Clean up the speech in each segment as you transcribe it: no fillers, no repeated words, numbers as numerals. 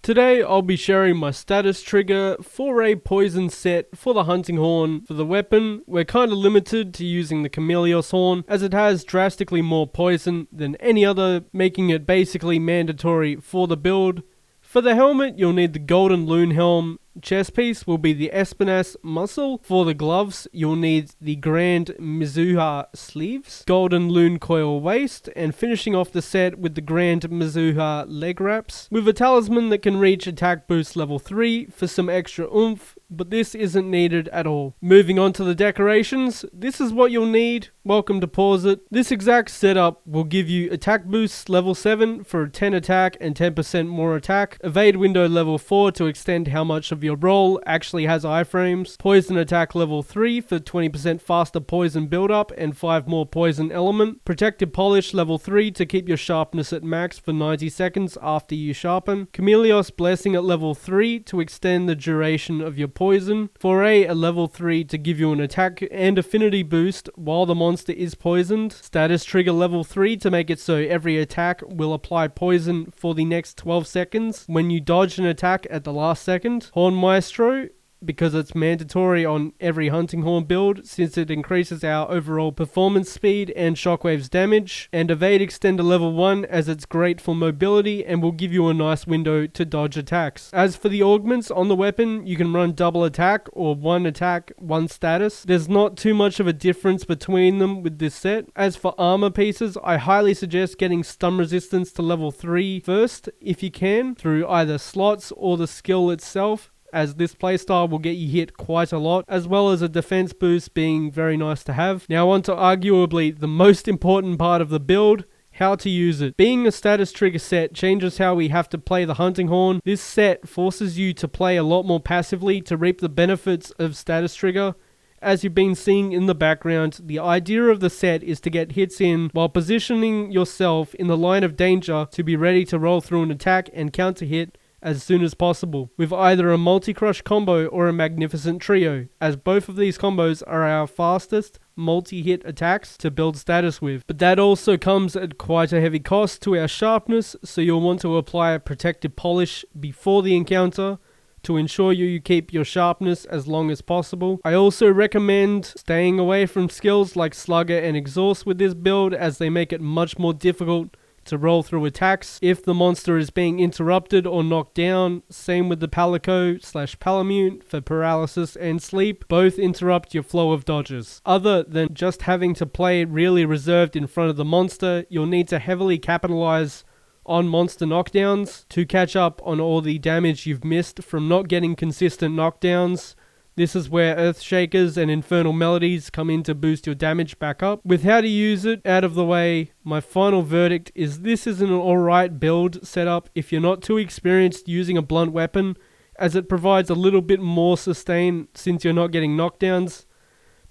Today I'll be sharing my status Trigerr+Foray poison set for the hunting horn. For the weapon, we're kinda limited to using the Chameleos horn as it has drastically more poison than any other, making it basically mandatory for the build. For the helmet, you'll need the golden loon helm. Chest piece will be the Espinasse muscle. For the gloves, you'll need the Grand Mizuha sleeves, golden loon coil waist, and finishing off the set with the Grand Mizuha leg wraps, with a talisman that can reach attack boost level 3 for some extra oomph, but this isn't needed at all. Moving on to the decorations, this is what you'll need. Welcome to Pause It. This exact setup will give you attack boost level 7 for 10 attack and 10% more attack, evade window level 4 to extend how much of your roll actually has iframes, poison attack level 3 for 20% faster poison buildup and 5 more poison element, protective polish level 3 to keep your sharpness at max for 90 seconds after you sharpen, Chameleos blessing at level 3 to extend the duration of your poison, Foray at level 3 to give you an attack and affinity boost while the monster is poisoned, status trigger level 3 to make it so every attack will apply poison for the next 12 seconds when you dodge an attack at the last second, Horn Maestro because it's mandatory on every hunting horn build since it increases our overall performance speed and shockwaves damage, and evade extender level 1 as it's great for mobility and will give you a nice window to dodge attacks. As for the augments on the weapon, you can run double attack or one attack, one status. There's not too much of a difference between them with this set. As for armor pieces, I highly suggest getting stun resistance to level 3 first if you can, through either slots or the skill itself, as this playstyle will get you hit quite a lot, as well as a defense boost being very nice to have. Now on to arguably the most important part of the build, how to use it. Being a status trigger set changes how we have to play the hunting horn. This set forces you to play a lot more passively to reap the benefits of status trigger. As you've been seeing in the background, the idea of the set is to get hits in while positioning yourself in the line of danger to be ready to roll through an attack and counter hit as soon as possible, with either a multi-crush combo or a magnificent trio, as both of these combos are our fastest multi-hit attacks to build status with. But that also comes at quite a heavy cost to our sharpness, so you'll want to apply a protective polish before the encounter to ensure you keep your sharpness as long as possible. I also recommend staying away from skills like Slugger and Exhaust with this build, as they make it much more difficult to roll through attacks if the monster is being interrupted or knocked down. Same with the Palico/Palamute for paralysis and sleep. Both interrupt your flow of dodges. Other than just having to play really reserved in front of the monster, you'll need to heavily capitalize on monster knockdowns to catch up on all the damage you've missed from not getting consistent knockdowns. This is where Earthshakers and Infernal Melodies come in to boost your damage back up. With how to use it out of the way, my final verdict is this is an alright build setup if you're not too experienced using a blunt weapon, as it provides a little bit more sustain since you're not getting knockdowns.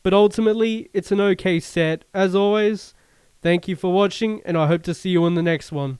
But ultimately, it's an okay set. As always, thank you for watching, and I hope to see you in the next one.